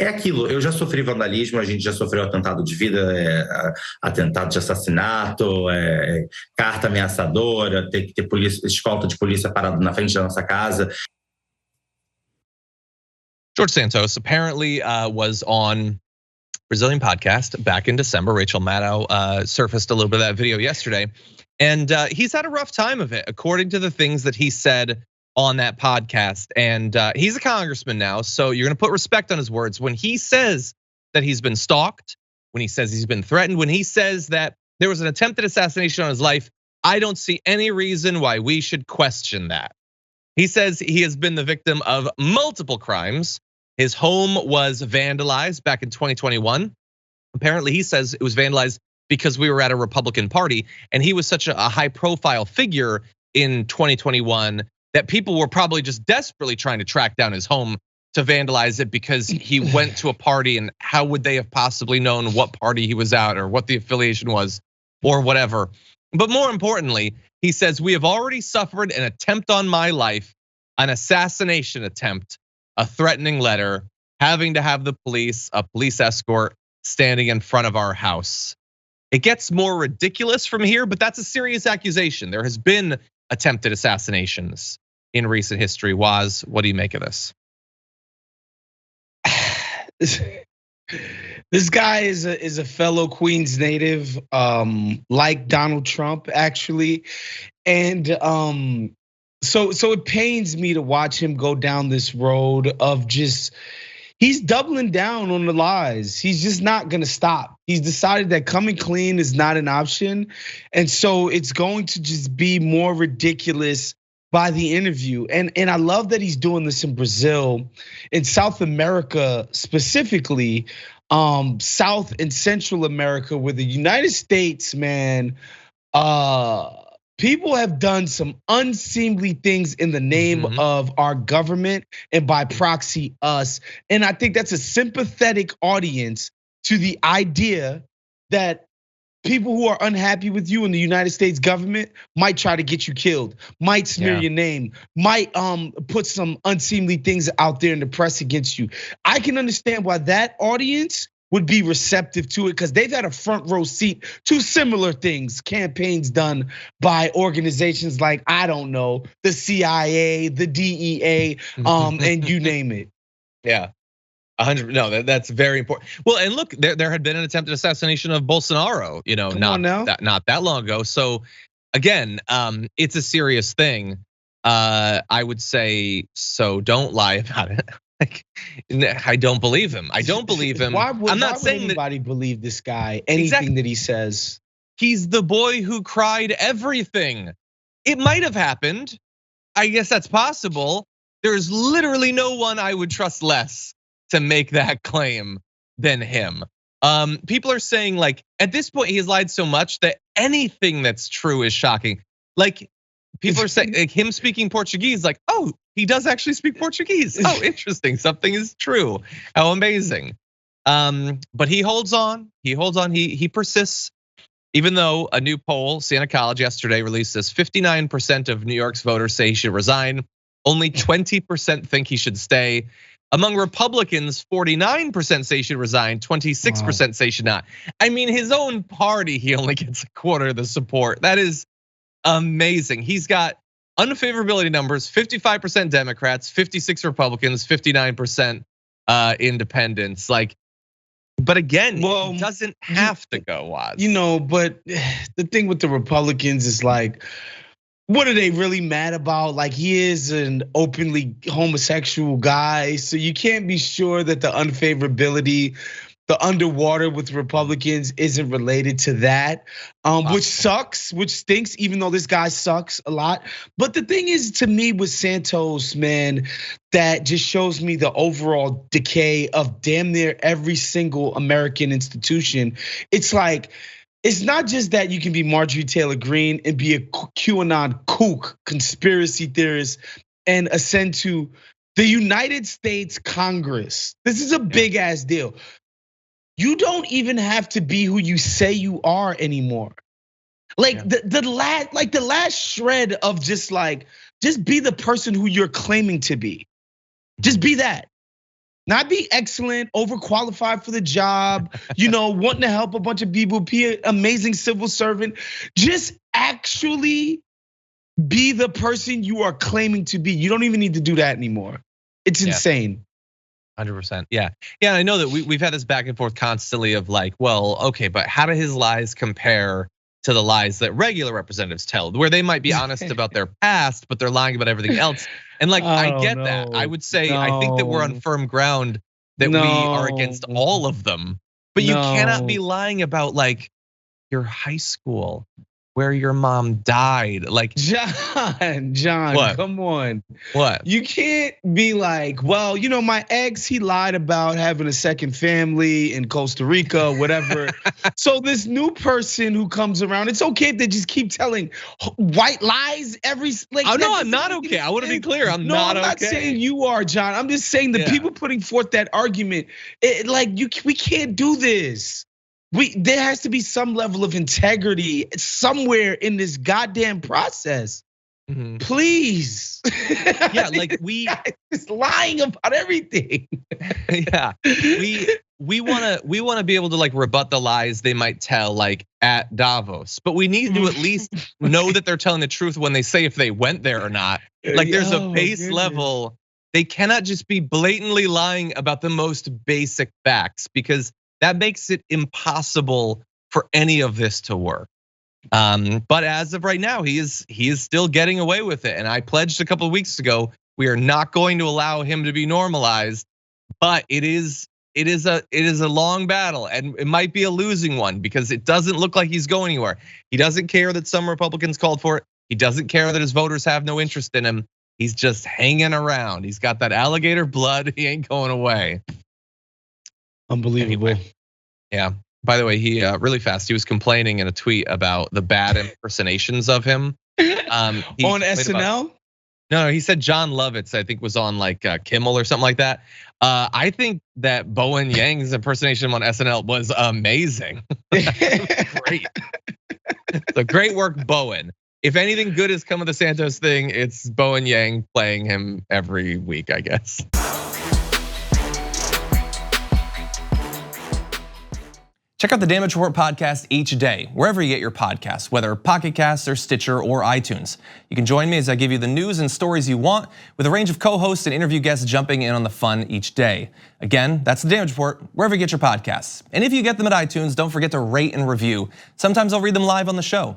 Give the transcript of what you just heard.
É aquilo, eu já sofri vandalismo, a gente já sofreu atentado de vida, atentado de assassinato, carta ameaçadora, ter que ter escolta de polícia parado na frente da nossa casa. George Santos apparently was on Brazilian podcast back in December. Rachel Maddow surfaced a little bit of that video yesterday. And he's had a rough time of it, according to the things that he said on that podcast. And he's a congressman now, so you're gonna put respect on his words. When he says that he's been stalked, when he says he's been threatened, when he says that there was an attempted assassination on his life, I don't see any reason why we should question that. He says he has been the victim of multiple crimes. His home was vandalized back in 2021. Apparently, he says it was vandalized because we were at a Republican party, and he was such a high-profile figure in 2021 that people were probably just desperately trying to track down his home to vandalize it because he went to a party, and how would they have possibly known what party he was at or what the affiliation was or whatever. But more importantly, he says, we have already suffered an attempt on my life, an assassination attempt, a threatening letter, having to have a police escort standing in front of our house. It gets more ridiculous from here, but that's a serious accusation. There has been attempted assassinations in recent history. Waz, what do you make of this? This guy is a fellow Queens native, like Donald Trump, actually, and so it pains me to watch him go down this road of just. He's doubling down on the lies. He's just not gonna stop. He's decided that coming clean is not an option. And so it's going to just be more ridiculous by the interview. And I love that he's doing this in Brazil, in South America specifically, South and Central America, where the United States, man, people have done some unseemly things in the name of our government and by proxy us. And I think that's a sympathetic audience to the idea that people who are unhappy with you in the United States government might try to get you killed, might smear your name, might put some unseemly things out there in the press against you. I can understand why that audience would be receptive to it because they've had a front row seat to similar things, campaigns done by organizations like, I don't know, the CIA, the DEA, and you name it. Yeah, 100. No, that's very important. Well, and look, there had been an attempted assassination of Bolsonaro, not that long ago. So again, it's a serious thing. I would say, so don't lie about it. Like, I don't believe him. I don't believe him. I'm not saying anybody believe this guy, anything that he says. He's the boy who cried everything. It might have happened. I guess that's possible. There's literally no one I would trust less to make that claim than him. People are saying, like, at this point, he has lied so much that anything that's true is shocking. Like, people are saying, like, him speaking Portuguese, like, oh, he does actually speak Portuguese. Oh, interesting, something is true. How amazing. But he holds on, he persists. Even though a new poll, Siena College yesterday released this, 59% of New York's voters say he should resign. Only 20% think he should stay. Among Republicans, 49% say he should resign, 26% say he should not. I mean, his own party, he only gets a quarter of the support. That is amazing. He's got unfavorability numbers, 55% Democrats, 56 Republicans, 59% independents. Like, but again, he doesn't have to go, Waz. But the thing with the Republicans is like, what are they really mad about? Like, he is an openly homosexual guy, so you can't be sure that the unfavorability, the underwater with Republicans isn't related to that, which sucks, which stinks, even though this guy sucks a lot. But the thing is, to me, with Santos, man, that just shows me the overall decay of damn near every single American institution. It's like, it's not just that you can be Marjorie Taylor Greene and be a QAnon kook, conspiracy theorist, and ascend to the United States Congress. This is a big ass deal. You don't even have to be who you say you are anymore. Like the last shred of just be the person who you're claiming to be. Just be that. Not be excellent, overqualified for the job, wanting to help a bunch of people, be an amazing civil servant. Just actually be the person you are claiming to be. You don't even need to do that anymore. It's insane. 100%. Yeah. I know that we've had this back and forth constantly of like, well, okay, but how do his lies compare to the lies that regular representatives tell, where they might be honest about their past, but they're lying about everything else? And like, I get that. I would say, I think that we're on firm ground that we are against all of them, but you cannot be lying about like your high school, where your mom died. Like, John, what? Come on. What? You can't be like, well, my ex, he lied about having a second family in Costa Rica, whatever. So this new person who comes around, it's okay if they just keep telling white lies every like. Oh no, I'm not okay. I want to be clear. I'm not okay. I'm not saying you are, John. I'm just saying the people putting forth that argument, we can't do this. There has to be some level of integrity somewhere in this goddamn process. Mm-hmm. Please. Yeah, like we is lying about everything. Yeah. We want to be able to like rebut the lies they might tell like at Davos, but we need to at least know that they're telling the truth when they say if they went there or not. Like there's a base level. They cannot just be blatantly lying about the most basic facts, because that makes it impossible for any of this to work. But as of right now, he is still getting away with it. And I pledged a couple of weeks ago, we are not going to allow him to be normalized. But it is a long battle, and it might be a losing one, because it doesn't look like he's going anywhere. He doesn't care that some Republicans called for it. He doesn't care that his voters have no interest in him. He's just hanging around. He's got that alligator blood. He ain't going away. Unbelievable. Anyway, yeah. By the way, he really fast. He was complaining in a tweet about the bad impersonations of him. On SNL? No, he said John Lovitz, I think, was on like Kimmel or something like that. I think that Bowen Yang's impersonation on SNL was amazing. Great. So great work, Bowen. If anything good has come of the Santos thing, it's Bowen Yang playing him every week, I guess. Check out the Damage Report podcast each day, wherever you get your podcasts, whether Pocket Casts or Stitcher or iTunes. You can join me as I give you the news and stories you want, with a range of co-hosts and interview guests jumping in on the fun each day. Again, that's the Damage Report, wherever you get your podcasts. And if you get them at iTunes, don't forget to rate and review. Sometimes I'll read them live on the show.